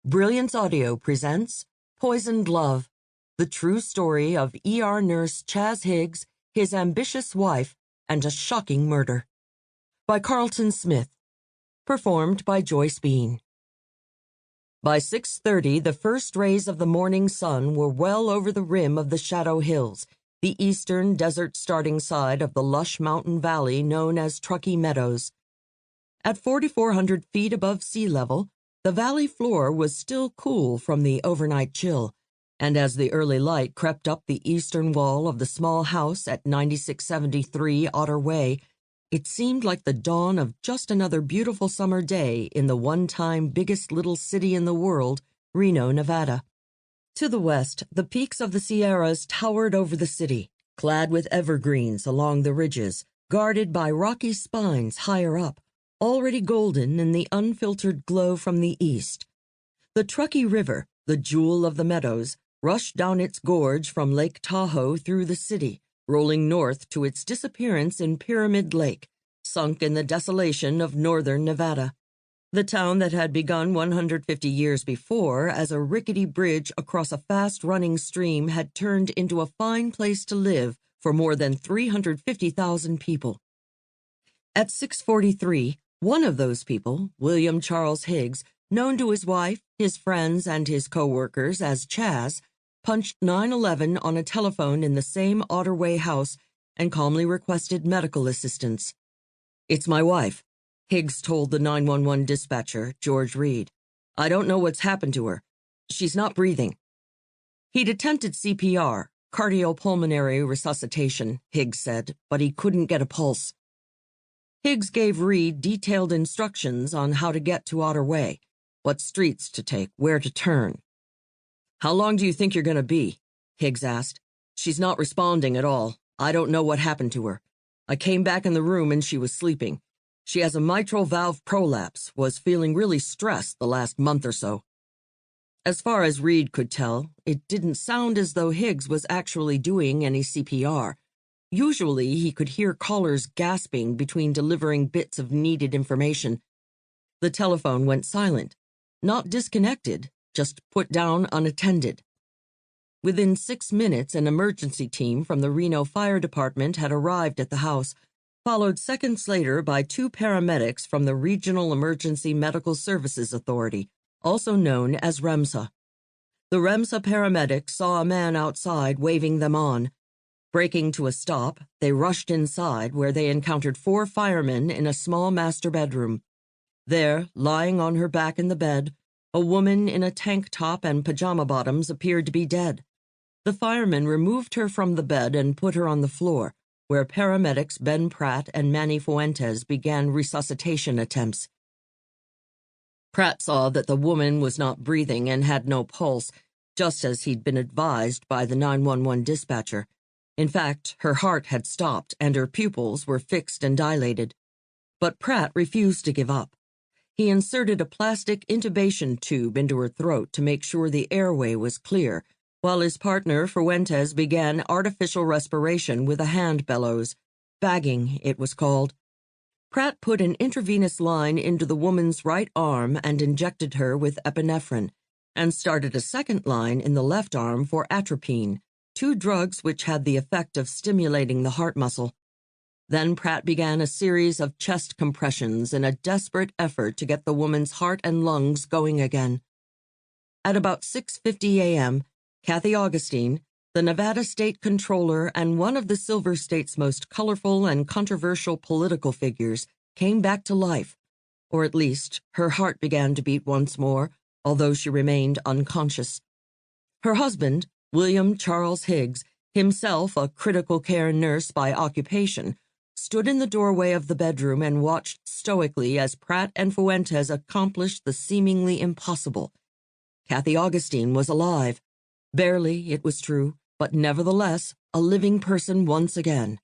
Brilliance Audio presents Poisoned Love, the true story of ER nurse Chaz Higgs, his ambitious wife, and a shocking murder. By Carlton Smith. Performed by Joyce Bean. By 6:30, the first rays of the morning sun were well over the rim of the Shadow Hills, the eastern desert starting side of the lush mountain valley known as Truckee Meadows. At 4,400 feet above sea level, the valley floor was still cool from the overnight chill, and as the early light crept up the eastern wall of the small house at 9673 Otter Way, it seemed like the dawn of just another beautiful summer day in the one-time biggest little city in the world, Reno, Nevada. To the west, the peaks of the Sierras towered over the city, clad with evergreens along the ridges, guarded by rocky spines higher up, already golden in the unfiltered glow from the east. The Truckee River, the jewel of the meadows, rushed down its gorge from Lake Tahoe through the city, rolling north to its disappearance in Pyramid Lake, sunk in the desolation of northern Nevada. The town that had begun 150 years before as a rickety bridge across a fast-running stream had turned into a fine place to live for more than 350,000 people. At 6:43, one of those people, William Charles Higgs, known to his wife, his friends, and his co-workers as Chaz, punched 911 on a telephone in the same Otter Way house and calmly requested medical assistance. "It's my wife," Higgs told the 911 dispatcher, George Reed. "I don't know what's happened to her. She's not breathing." He'd attempted CPR, cardiopulmonary resuscitation, Higgs said, but he couldn't get a pulse. Higgs gave Reed detailed instructions on how to get to Otter Way, what streets to take, where to turn. "How long do you think you're going to be?" Higgs asked. "She's not responding at all. I don't know what happened to her. I came back in the room and she was sleeping. She has a mitral valve prolapse, was feeling really stressed the last month or so." As far as Reed could tell, it didn't sound as though Higgs was actually doing any CPR. Usually, he could hear callers gasping between delivering bits of needed information. The telephone went silent. Not disconnected, just put down unattended. Within 6 minutes, an emergency team from the Reno Fire Department had arrived at the house, followed seconds later by 2 paramedics from the Regional Emergency Medical Services Authority, also known as REMSA. The REMSA paramedics saw a man outside waving them on. Breaking to a stop, they rushed inside where they encountered 4 firemen in a small master bedroom. There, lying on her back in the bed, a woman in a tank top and pajama bottoms appeared to be dead. The firemen removed her from the bed and put her on the floor, where paramedics Ben Pratt and Manny Fuentes began resuscitation attempts. Pratt saw that the woman was not breathing and had no pulse, just as he'd been advised by the 911 dispatcher. In fact, her heart had stopped and her pupils were fixed and dilated. But Pratt refused to give up. He inserted a plastic intubation tube into her throat to make sure the airway was clear, while his partner Fuentes began artificial respiration with a hand bellows. Bagging, it was called. Pratt put an intravenous line into the woman's right arm and injected her with epinephrine, and started a second line in the left arm for atropine, 2 drugs which had the effect of stimulating the heart muscle. Then Pratt began a series of chest compressions in a desperate effort to get the woman's heart and lungs going again. At about 6:50 a.m., Kathy Augustine, the Nevada State Controller and one of the Silver State's most colorful and controversial political figures, came back to life, or at least her heart began to beat once more, although she remained unconscious. Her husband, William Charles Higgs, himself a critical care nurse by occupation, stood in the doorway of the bedroom and watched stoically as Pratt and Fuentes accomplished the seemingly impossible. Kathy Augustine was alive. Barely, it was true, but nevertheless, a living person once again.